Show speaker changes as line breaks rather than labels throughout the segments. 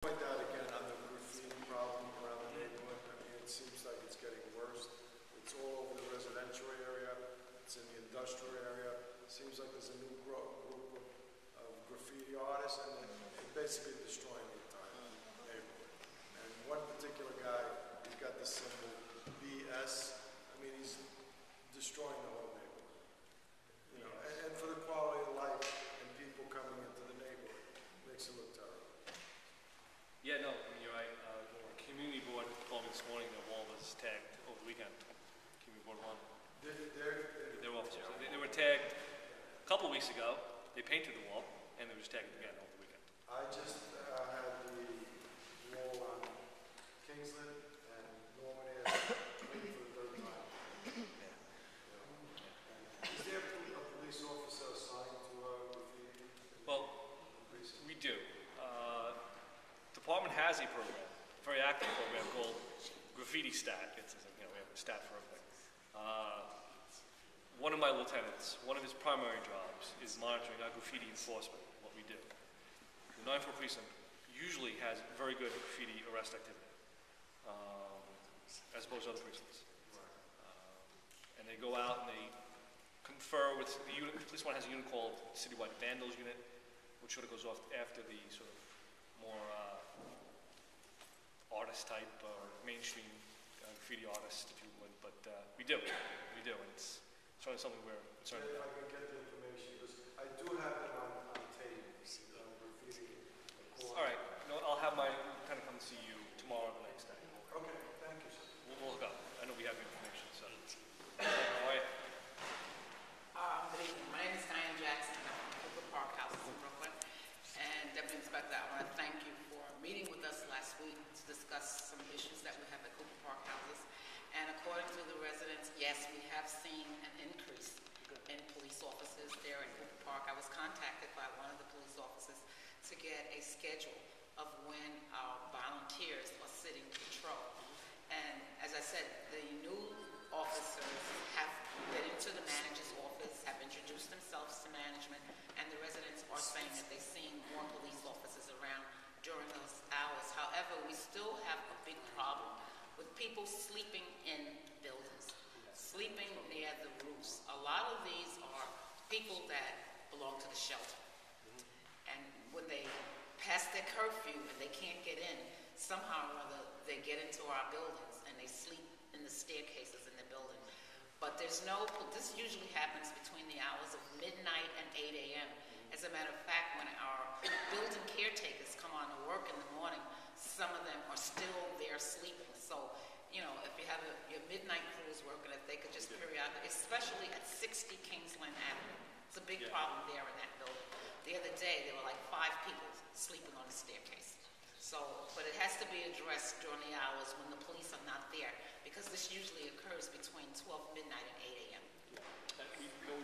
Point out again on the graffiti problem around the neighborhood. I mean, it seems like it's getting worse. It's all over the residential area. It's in the industrial area. It seems like there's a new group of graffiti artists, and they're basically destroying the entire neighborhood. And one particular guy, he's got the symbol BS. I mean, he's destroying the whole neighborhood. You know, and for the quality of life and people coming into the neighborhood, it makes it look terrible.
Yeah, no, I mean, you're right. The community board told me this morning their wall was tagged over the weekend. Community board one. Their officers. They were tagged a couple weeks ago. They painted the wall, and they were just tagged again over the weekend.
I just had the wall on Kingsland and Normandy waiting for the third time. Is there a police officer assigned to graffiti?
Well, we do. Department has a program, a very active program called Graffiti Stat. It's, you know, we have a stat for everything. One of my lieutenants, one of his primary jobs is monitoring our graffiti enforcement, what we do. The 9-4 precinct usually has very good graffiti arrest activity, as opposed to other precincts. And they go out and they confer with the unit. This one has a unit called Citywide Vandals Unit, which sort of goes off after the sort of more artist type or mainstream graffiti artist, if you would. But we do, and it's certainly something we're concerned
If
about.
I can get the information, because I do have it on tape, graffiti.
All right, you know, I'll have my lieutenant come see you tomorrow or the next day.
Okay, thank you, sir.
We'll look up. I know we have the information, so. All right.
Good evening. My name is Diane Jackson. I'm from Cooper Park Houses in Brooklyn. And Deputy Inspector, I want to thank you for meeting with us last week to discuss some issues that we have at Cooper Park Houses. And according to the residents, yes, we have seen an increase in police officers there in Cooper Park. I was contacted by one of the police officers to get a schedule of when our volunteers are sitting patrol. And as I said, the new officers have been into the manager's office, have introduced themselves to management, and the residents are saying that they've seen more police officers around during those hours. However, we still have a big problem with people sleeping in buildings, sleeping near the roofs. A lot of these are people that belong to the shelter. And when they pass their curfew and they can't get in, somehow or other they get into our buildings and they sleep in the staircases in the building. But there's no, this usually happens between the hours of midnight and 8 a.m. As a matter of fact, when our building caretakers come on to work in the morning, some of them are still there sleeping. So, you know, if you have your midnight crews working, if they could just periodically, especially at 60 Kingsland Avenue. It's a big problem there in that building. The other day, there were like 5 people sleeping on the staircase. So, but it has to be addressed during the hours when the police are not there, because this usually occurs between 12 midnight and 8 a.m.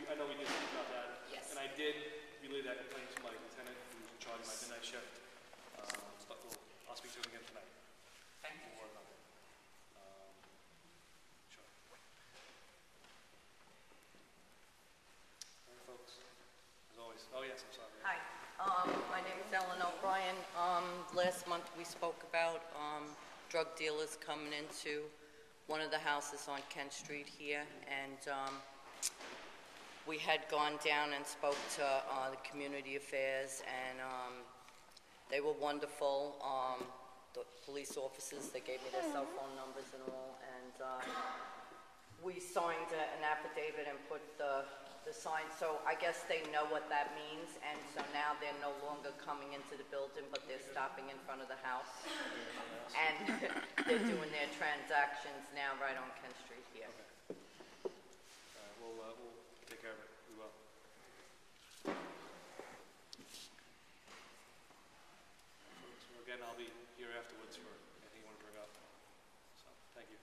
I know we did speak about that.
Yes.
And I did relay that complaint to my lieutenant, who's in charge of my midnight shift. But I'll speak to him again tonight.
Thank you.
We'll work on that. Sure. All right, folks. As always. Oh, yes, I'm sorry.
Hi, my name is Ellen O'Brien. Last month we spoke about drug dealers coming into one of the houses on Kent Street here, and we had gone down and spoke to the community affairs, and they were wonderful. The police officers, they gave me their cell phone numbers and all, and we signed an affidavit and put the sign, so I guess they know what that means, and so now they're no longer coming into the building, but they're stopping in front of the house, and they're doing their transactions now right on Kent Street here.
Okay. We'll take care of it. We will. So again, I'll be here afterwards for anything you want to bring up. So, thank you.